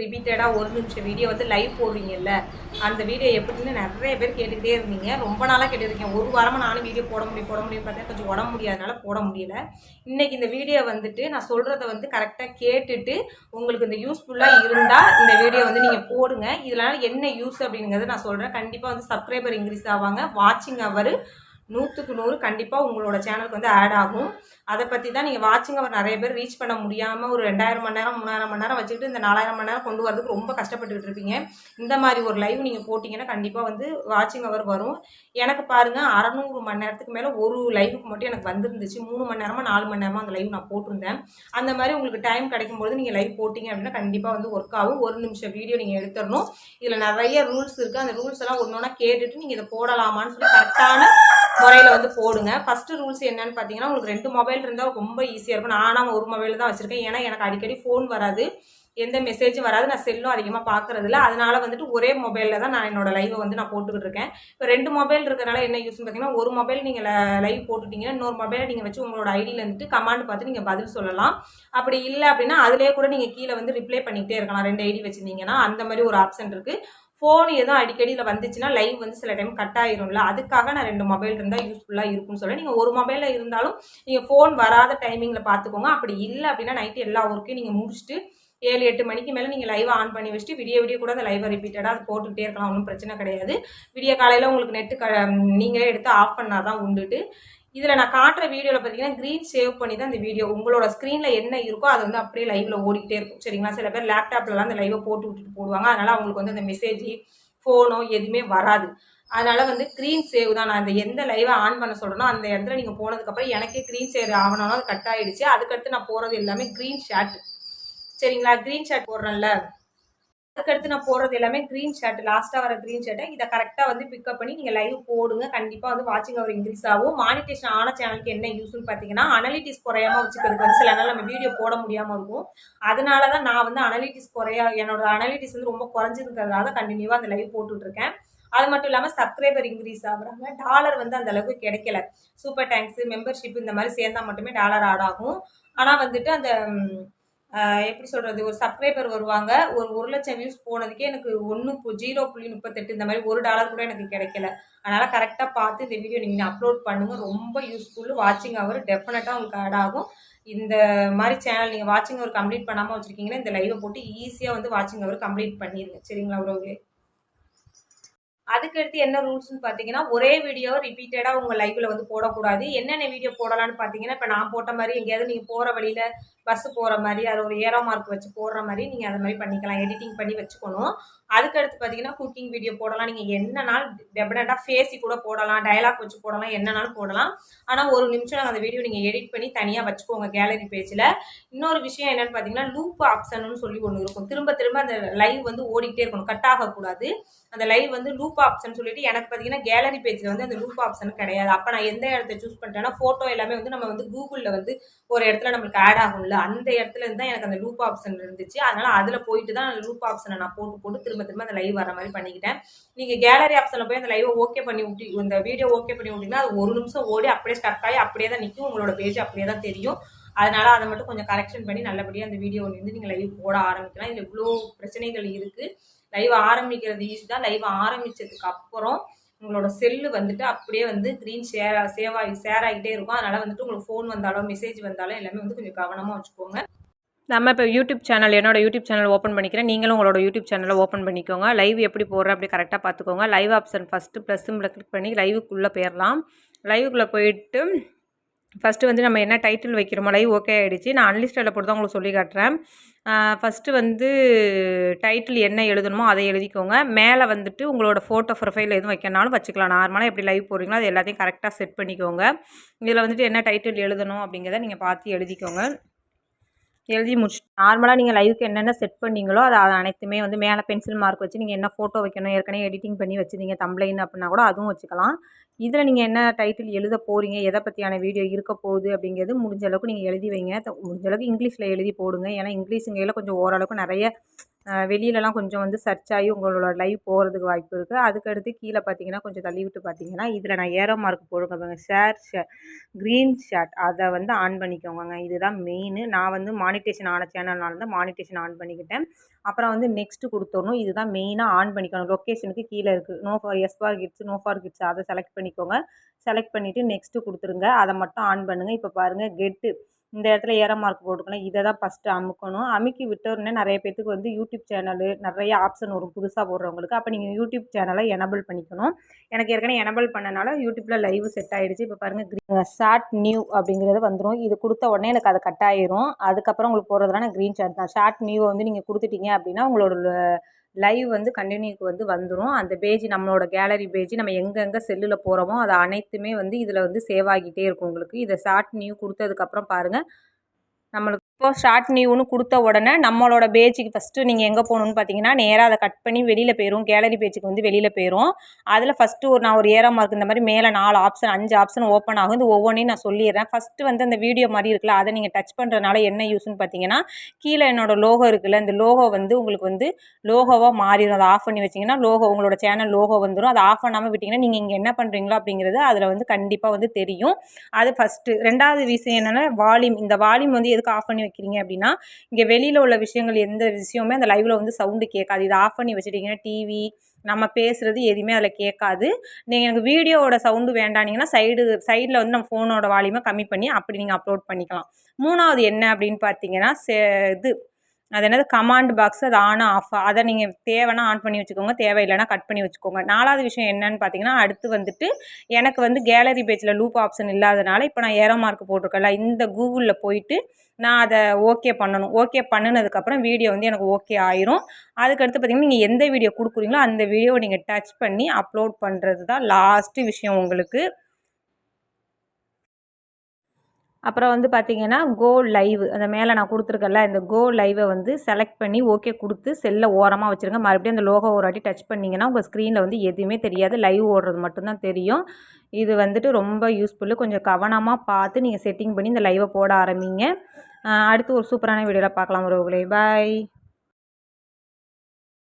ரிப்பீட்டடாக ஒரு நிமிஷம் வீடியோ வந்து லைவ் போடுறீங்கல்ல, அந்த வீடியோ எப்படின்னு நிறைய பேர் கேட்டுக்கிட்டே இருந்தீங்க. ரொம்ப நாளாக கேட்டுருக்கேன். ஒரு வாரமாக நானும் வீடியோ போட முடியும்னு பார்த்தா கொஞ்சம் உடம்பு முடியாதனால போட முடியல. இன்னைக்கு இந்த வீடியோ வந்துட்டு நான் சொல்கிறத வந்து கரெக்டாக கேட்டுட்டு உங்களுக்கு இந்த யூஸ்ஃபுல்லாக இருந்தால் இந்த வீடியோ வந்து நீங்கள் போடுங்க. இதனால் என்ன யூஸ் அப்படிங்கிறத நான் சொல்கிறேன். கண்டிப்பாக வந்து சப்ஸ்கிரைபர் இன்க்ரீஸ் ஆவாங்க. வாட்சிங் அவர் 100க்கு 100 கண்டிப்பாக உங்களோட சேனலுக்கு வந்து ஆட் ஆகும். அதை பற்றி தான் நீங்கள் வாட்சிங் அவர் நிறைய பேர் ரீச் பண்ண முடியாமல் ஒரு 2000 மணி நேரம் 3000 மணி நேரம் வச்சுக்கிட்டு இந்த 4000 மணி நேரம் கொண்டு வரதுக்கு ரொம்ப கஷ்டப்பட்டுக்கிட்டு இருப்பீங்க. இந்த மாதிரி ஒரு லைவ் நீங்கள் போட்டிங்கன்னா கண்டிப்பாக வந்து வாட்சிங் அவர் வரும். எனக்கு பாருங்கள் 600 மணி நேரத்துக்கு மேலே ஒரு லைவுக்கு மட்டும் எனக்கு வந்துருந்துச்சு. 3 மணி நேரமாக 4 மணி நேரமாக அந்த லைவ் நான் போட்டிருந்தேன். அந்த மாதிரி உங்களுக்கு டைம் கிடைக்கும்போது நீங்கள் லைவ் போட்டிங்க அப்படின்னா கண்டிப்பாக வந்து ஒர்க் ஆகும். ஒரு நிமிஷம் வீடியோ நீங்கள் எடுத்துடணும். இதில் நிறைய ரூல்ஸ் இருக்குது. அந்த ரூல்ஸ் எல்லாம் ஒன்று ஒன்றா கேட்டுட்டு நீங்கள் இதை போடலாமான்னு சொல்லி கரெக்டான முறையில் வந்து போடுங்க. ஃபர்ஸ்ட் ரூல்ஸ் என்னன்னு பார்த்தீங்கன்னா, உங்களுக்கு 2 மொபைல் இருந்தால் ரொம்ப ஈஸியாக இருக்கும். நானும் ஒரு மொபைல் தான் வச்சுருக்கேன். ஏன்னா எனக்கு அடிக்கடி ஃபோன் வராது, எந்த மெசேஜும் வராது, நான் செல்லும் அதிகமாக பார்க்கறது இல்லை. அதனால வந்துட்டு ஒரே மொபைலில் தான் நான் என்னோட லைவை வந்து நான் போட்டுக்கிட்டு இருக்கேன். இப்போ 2 மொபைல் இருக்கிறனால என்ன யூஸ்ன்னு பார்த்தீங்கன்னா, ஒரு மொபைல் நீங்கள் லைவ் போட்டுட்டீங்கன்னா இன்னொரு மொபைலை நீங்கள் வச்சு உங்களோட ஐடியில் வந்துட்டு கமாண்ட் பார்த்து நீங்கள் பதில் சொல்லலாம். அப்படி இல்லை அப்படின்னா அதிலே கூட நீங்கள் கீழே வந்து ரிப்ளை பண்ணிக்கிட்டே இருக்கலாம். 2 ஐடி வச்சுருந்தீங்கன்னா அந்த மாதிரி ஒரு ஆப்ஷன் இருக்குது. ஃபோன் எதுவும் அடிக்கடி இதில் வந்துச்சுன்னா லைவ் வந்து சில டைம் கட் ஆயிரும்ல, அதுக்காக நான் 2 மொபைல் இருந்தால் யூஸ்ஃபுல்லாக இருக்கும்னு சொல்ல. நீங்கள் ஒரு மொபைலில் இருந்தாலும் நீங்கள் ஃபோன் வராத டைமிங்கில் பார்த்துக்கோங்க. அப்படி இல்லை அப்படின்னா நைட்டு எல்லா ஒர்க்கையும் நீங்கள் முடிச்சுட்டு 7-8 மணிக்கு மேலே நீங்கள் லைவை ஆன் பண்ணி வச்சுட்டு விடிய கூட அந்த லைவை ரிப்பீட்டடாக அது போட்டுக்கிட்டே இருக்கலாம். ஒன்றும் பிரச்சனை கிடையாது. விடிய காலையில் உங்களுக்கு நெட்டு நீங்களே எடுத்து ஆஃப் பண்ணால் தான் உண்டுட்டு. இதில் நான் காட்டுற வீடியோவில் பார்த்தீங்கன்னா க்ரீன் சேவ் பண்ணி தான் இந்த வீடியோ உங்களோட ஸ்க்ரீனில் என்ன இருக்கோ அது வந்து அப்படியே லைவில் ஓடிக்கிட்டே இருக்கும். சரிங்களா? சில பேர் லேப்டாப்லலாம் அந்த லைவை போட்டு விட்டுட்டு போடுவாங்க. அதனால் அவங்களுக்கு வந்து அந்த மெசேஜ் ஃபோனோ எதுவுமே வராது. அதனால் வந்து க்ரீன் சேவ் தான். நான் இந்த எந்த லைவை ஆன் பண்ண சொல்கிறேனோ அந்த இடத்துல நீங்கள் போனதுக்கப்புறம் எனக்கே க்ரீன் சேவ் ஆகணும்னா அது கட் ஆகிடுச்சு. அதுக்கடுத்து நான் போகிறது எல்லாமே க்ரீன் ஷாட். சரிங்களா? க்ரீன் ஷாட் போடுறேன்ல, அதுக்கடுத்து நான் போடுறது எல்லாமே க்ரீன் ஷாட், லாஸ்ட்டாக வர க்ரீன் ஷாட்டை இதை கரெக்டாக வந்து பிக்கப் பண்ணி நீங்கள் லைவ் போடுங்க. கண்டிப்பாக வந்து வாட்சிங் அவர் இன்க்ரீஸ் ஆகும். மானிட்டேஷன் ஆன சேனலுக்கு என்ன யூஸ்ன்னு பார்த்தீங்கன்னா, அனலிட்டிக்ஸ் குறையாம வச்சுக்கிறதுக்கு வந்து சில நாள் நம்ம வீடியோ போட முடியாமல் இருக்கும். அதனால தான் நான் வந்து அனலிட்டிக்ஸ் என்னோட அனலிட்டிக்ஸ் வந்து ரொம்ப குறைஞ்சிருக்கிறதுனால கண்டினியூவாக அந்த லைவ் போட்டுட்ருக்கேன். அது மட்டும் இல்லாமல் சப்ஸ்கிரைபர் இன்க்ரீஸ் ஆகுறாங்க. டாலர் வந்து அந்த அளவுக்கு கிடைக்கல. சூப்பர் தேங்க்ஸ், மெம்பர்ஷிப் இந்த மாதிரி சேர்ந்தால் மட்டுமே டாலர் ஆட் ஆகும். ஆனால் வந்துட்டு அந்த எப்படி சொல்கிறது, ஒரு சப்ஸ்கிரைபர் வருவாங்க. ஒரு 1,00,000 வியூஸ் போனதுக்கே எனக்கு 0.38 இந்த மாதிரி $1 கூட எனக்கு கிடைக்கல. அதனால் கரெக்டாக பார்த்து இந்த வீடியோ நீங்கள் அப்லோட் பண்ணுங்கள். ரொம்ப யூஸ்ஃபுல். வாட்சிங் அவர் டெஃபினட்டாக உங்களுக்கு ஆட் ஆகும். இந்த மாதிரி சேனல் நீங்கள் வாட்சிங் அவர் கம்ப்ளீட் பண்ணாமல் வச்சுருக்கீங்கன்னா இந்த லைவை போட்டு ஈஸியாக வந்து வாட்சிங் அவர் கம்ப்ளீட் பண்ணிடுங்க. சரிங்களா உறவுகளே? அதுக்கடுத்து என்ன ரூல்ஸ்னு பார்த்தீங்கன்னா, ஒரே வீடியோ ரிப்பீட்டடாக உங்கள் லைவில் வந்து போடக்கூடாது. என்னென்ன வீடியோ போடலான்னு பார்த்தீங்கன்னா, இப்போ நான் போட்ட மாதிரி எங்கேயாவது நீங்கள் போகிற வழியில் பஸ்ஸு போகிற மாதிரி அதில் ஒரு ஏரோ மார்க் வச்சு போடுற மாதிரி நீங்கள் அந்த மாதிரி பண்ணிக்கலாம். எடிட்டிங் பண்ணி வச்சுக்கணும். அதுக்கடுத்து பார்த்தீங்கன்னா, குக்கிங் வீடியோ போடலாம். நீங்கள் என்னன்னாலும் டெஃபினட்டாக ஃபேஸி கூட போடலாம், டயலாக் வச்சு போடலாம், என்னன்னாலும் போடலாம். ஆனால் ஒரு நிமிஷம் அந்த வீடியோ நீங்கள் எடிட் பண்ணி தனியாக வச்சுக்கோங்க கேலரி பேஜில். இன்னொரு விஷயம் என்னென்னு பார்த்தீங்கன்னா, லூப் ஆப்ஷன்னு சொல்லி ஒன்று இருக்கும். திரும்ப திரும்ப அந்த லைவ் வந்து ஓடிக்கிட்டே இருக்கணும், கட் ஆகக்கூடாது. அந்த லைவ் வந்து லூப் ஆப்ஷன் சொல்லிட்டு எனக்கு பார்த்தீங்கன்னா கேலரி பேஜில் வந்து அந்த லூப் ஆப்ஷன் கிடையாது. அப்போ நான் எந்த இடத்த சூஸ் பண்ணிட்டேன்னா, ஃபோட்டோ எல்லாமே வந்து நம்ம வந்து கூகுளில் வந்து ஒரு இடத்துல நம்மளுக்கு ஆட் ஆகும்ல, அந்த இடத்துல இருந்து தான் எனக்கு அந்த லூப் ஆப்ஷன் இருந்துச்சு. அதனால் அதில் போயிட்டு தான் அந்த லூப் ஆப்ஷனை நான் போட்டு திரும்ப திரும்ப அந்த லைவ் வர மாதிரி பண்ணிக்கிட்டேன். நீங்கள் கேலரி ஆப்ஷனில் போய் அந்த லைவை ஓகே பண்ணி விட்டு இந்த வீடியோ ஓகே பண்ணி விட்டிங்கன்னா அது ஒரு நிமிஷம் ஓடி அப்படியே ஸ்டக் ஆகி அப்படியே தான் நிற்கும். உங்களோட பேஜ் அப்படியே தான் தெரியும். அதனால் அதை மட்டும் கொஞ்சம் கரெக்ஷன் பண்ணி நல்லபடியாக அந்த வீடியோவிலேருந்து நீங்கள் லைவ் போட ஆரம்பிக்கலாம். இதில் இவ்வளோ பிரச்சனைகள் இருக்குது. லைவ் ஆரம்பிக்கிறது ஈஸி தான். லைவ் ஆரம்பித்ததுக்கு அப்புறம் உங்களோட செல்லு வந்துட்டு அப்படியே வந்து க்ரீன் ஷேர் ஆகிட்டே இருக்கும். அதனால் வந்துட்டு உங்களுக்கு ஃபோன் வந்தாலும் மெசேஜ் வந்தாலும் எல்லாமே வந்து கொஞ்சம் கவனமாக வச்சுக்கோங்க. நம்ம இப்போ யூடியூப் சேனல், என்னோடய யூடியூப் சேனல் ஓப்பன் பண்ணிக்கிறேன். நீங்களும் உங்களோட யூடியூப் சேனலை ஓப்பன் பண்ணிக்கோங்க. லைவ் எப்படி போடுறேன் அப்படி கரெக்டாக பார்த்துக்கோங்க. லைவ் ஆப்ஷன் ஃபஸ்ட்டு ப்ளஸ் சிம்பிளை கிளிக் பண்ணி லைவுக்குள்ளே போயிடலாம். லைவுக்குள்ளே போயிட்டு ஃபஸ்ட்டு வந்து நம்ம என்ன டைட்டில் வைக்கிறோமோ, லைவ் ஓகே ஆகிடுச்சு. நான் அன்லிஸ்டடில் போட்டு தான் உங்களுக்கு சொல்லி காட்டுறேன். ஃபஸ்ட்டு வந்து டைட்டில் என்ன எழுதணுமோ அதை எழுதிக்கோங்க. மேலே வந்துட்டு உங்களோட ஃபோட்டோ ப்ரொஃபைல் எதுவும் வைக்கனாலும் வச்சுக்கலாம். நார்மலாக எப்படி லைவ் போடுறீங்களோ அது எல்லாத்தையும் கரெக்டாக செட் பண்ணிக்கோங்க. இதில் வந்துட்டு என்ன டைட்டில் எழுதணும் அப்படிங்கிறத நீங்கள் பார்த்து எழுதிக்கோங்க. எழுதி முடிச்சு நார்மலாக நீங்கள் லைவுக்கு என்னென்ன செட் பண்ணீங்களோ அது அனைத்துமே வந்து மேலே பென்சில் மார்க் வச்சு நீங்கள் என்ன ஃபோட்டோ வைக்கணும், ஏற்கனவே எடிட்டிங் பண்ணி வச்சுருந்தீங்க தம்ப்லைன் அப்படின்னா கூட அதுவும் வச்சுக்கலாம். இதில் நீங்கள் என்ன டைட்டில் எழுத போகிறீங்க, எதை பற்றியான வீடியோ இருக்க போகுது அப்படிங்கிறது முடிஞ்ச அளவுக்கு நீங்கள் எழுதி வைங்க. முடிஞ்ச அளவுக்கு இங்கிலீஷில் எழுதி போடுங்க. ஏன்னா இங்கிலீஷுங்கையில் கொஞ்சம் ஓரளவுக்கு நிறைய வெளியிலலாம் கொஞ்சம் வந்து சர்ச் ஆகி உங்களோட லைவ் போகிறதுக்கு வாய்ப்பு இருக்குது. அதுக்கடுத்து கீழே பார்த்தீங்கன்னா கொஞ்சம் தள்ளி விட்டு பார்த்தீங்கன்னா இதில் நான் ஏரோ மார்க் போட்டிருக்கேன் பாருங்க, க்ரீன் ஷேட் அதை வந்து ஆன் பண்ணிக்கோங்க. இதுதான் மெயினு. நான் வந்து மானிட்டேஷன் ஆன சேனல்னால தான் மானிட்டேஷன் ஆன் பண்ணிக்கிட்டேன். அப்புறம் வந்து நெக்ஸ்ட்டு கொடுத்துடணும். இதுதான் மெயினாக ஆன் பண்ணிக்கணும். லொக்கேஷனுக்கு கீழே இருக்குது no for yes for kids, no for kids அதை செலக்ட் பண்ணிக்கோங்க. செலக்ட் பண்ணிவிட்டு நெக்ஸ்ட்டு கொடுத்துருங்க. அதை மட்டும் ஆன் பண்ணுங்கள். இப்போ பாருங்கள் கெட்டு இந்த இடத்துல ஏரோ மார்க் போட்டுக்கலாம். இதை தான் ஃபஸ்ட்டு அமுக்கணும். அமுக்கி விட்டோடனே நிறைய பேத்துக்கு வந்து யூடியூப் சேனலு நிறைய ஆப்ஷன் வரும் புதுசாக போடுறவங்களுக்கு. அப்போ நீங்கள் யூடியூப் சேனலை எனபிள் பண்ணிக்கணும். எனக்கு ஏற்கனவே எனபிள் பண்ணனால யூடியூப்பில் லைவ் செட் ஆகிடுச்சு. இப்போ பாருங்கள் ஷார்ட் நியூ அப்படிங்கிறது வந்துடும். இது கொடுத்த உடனே எனக்கு அது கட் ஆயிரும். அதுக்கப்புறம் உங்களுக்கு போடுறதுனா நான் க்ரீன் ஷாட் தான். ஷார்ட் நியூவை வந்து நீங்கள் கொடுத்துட்டீங்க அப்படின்னா உங்களோட லைவ் வந்து கண்டினியூக்கு வந்து வந்துடும். அந்த பேஜ் நம்மளோட கேலரி பேஜ் நம்ம எங்கெங்கே செல்லில் போகிறோமோ அது அனைத்துமே வந்து இதில் வந்து சேவ் ஆகிட்டே இருக்கும் உங்களுக்கு. இதை ஷார்ட் நியூ கொடுத்ததுக்கப்புறம் பாருங்கள் நம்மளுக்கு இப்போ ஷார்ட் நியூன்னு கொடுத்த உடனே நம்மளோட பேஜுக்கு ஃபஸ்ட்டு நீங்கள் எங்கே போகணுன்னு பார்த்தீங்கன்னா நேராக அதை கட் பண்ணி வெளியில் போயிடும். கேலரி பேஜுக்கு வந்து வெளியில் போயிடும். அதில் ஃபஸ்ட்டு நான் ஒரு ஏரோ மார்க் இந்த மாதிரி மேலே 4 ஆப்ஷன் 5 ஆப்ஷன் ஓப்பன் ஆகும். இது ஒவ்வொன்றையும் நான் சொல்லிடுறேன். ஃபஸ்ட்டு வந்து அந்த வீடியோ மாதிரி இருக்குல்ல அதை நீங்கள் டச் பண்ணுறதுனால என்ன யூஸ்ன்னு பார்த்தீங்கன்னா கீழே என்னோட லோகோ இருக்குல்ல இந்த லோகோ வந்து உங்களுக்கு வந்து லோகோவாக மாறிடும். அதை ஆஃப் பண்ணி வச்சிங்கன்னா லோகோ உங்களோட சேனல் லோகோ வந்துடும். அதை ஆஃப் பண்ணாமல் விட்டிங்கன்னா நீங்கள் இங்கே என்ன பண்ணுறீங்களோ அப்படிங்கிறது அதில் வந்து கண்டிப்பாக வந்து தெரியும். அது ஃபஸ்ட்டு. ரெண்டாவது விஷயம் என்னென்னா வால்யூம். இந்த வால்யூம் வந்து எதுக்கு ஆஃப் பண்ணி வைக்கிறீங்க அப்படின்னா இங்கே வெளியில் உள்ள விஷயங்கள் எந்த விஷயமே அந்த லைவில் வந்து சவுண்டு கேட்காது. இதை ஆஃப் பண்ணி வச்சுட்டிங்கன்னா டிவி நம்ம பேசுகிறது எதுவுமே அதில் கேட்காது. நீங்கள் எனக்கு வீடியோவோட சவுண்டு வேண்டானீங்கன்னா சைடில் வந்து நம்ம ஃபோனோட வால்யூமை கம்மி பண்ணி அப்படி நீங்கள் அப்லோட் பண்ணிக்கலாம். மூணாவது என்ன அப்படின்னு பார்த்தீங்கன்னா அது என்னது கமாண்ட் பாக்ஸ் அது ஆன் ஆஃப் அதை நீங்கள் தேவைன்னா ஆன் பண்ணி வச்சுக்கோங்க, தேவையில்லைன்னா கட் பண்ணி வச்சுக்கோங்க. நாலாவது விஷயம் என்னன்னு பார்த்தீங்கன்னா அடுத்து வந்துட்டு எனக்கு வந்து கேலரி பேஜில் லூப் ஆப்ஷன் இல்லாதனால இப்போ நான் ஏரோ மார்க் போட்டிருக்கேன்ல இந்த கூகுளில் போயிட்டு நான் அதை ஓகே பண்ணணும். ஓகே பண்ணினதுக்கப்புறம் வீடியோ வந்து எனக்கு ஓகே ஆயிரும். அதுக்கடுத்து பார்த்திங்கன்னா நீங்கள் எந்த வீடியோ கொடுக்குறீங்களோ அந்த வீடியோவை நீங்கள் டச் பண்ணி அப்லோட் பண்ணுறது தான் லாஸ்ட்டு விஷயம் உங்களுக்கு. அப்புறம் வந்து பார்த்தீங்கன்னா கோ லைவ் அந்த மேலே நான் கொடுத்துருக்கேன்ல இந்த கோ லைவை வந்து செலக்ட் பண்ணி ஓகே கொடுத்து செல்லை ஓரமாக வச்சுருங்க. மறுபடியும் அந்த லோகோ ஒரு வாட்டி டச் பண்ணிங்கன்னா உங்கள் ஸ்க்ரீனில் வந்து எதுவுமே தெரியாது, லைவ் ஓடுறது மட்டும்தான் தெரியும். இது வந்துட்டு ரொம்ப யூஸ்ஃபுல்லு. கொஞ்சம் கவனமாக பார்த்து நீங்கள் செட்டிங் பண்ணி இந்த லைவை போட ஆரம்பிங்க. அடுத்து ஒரு சூப்பரான வீடியோவில் பார்க்கலாம் உறவுகளே. பாய்.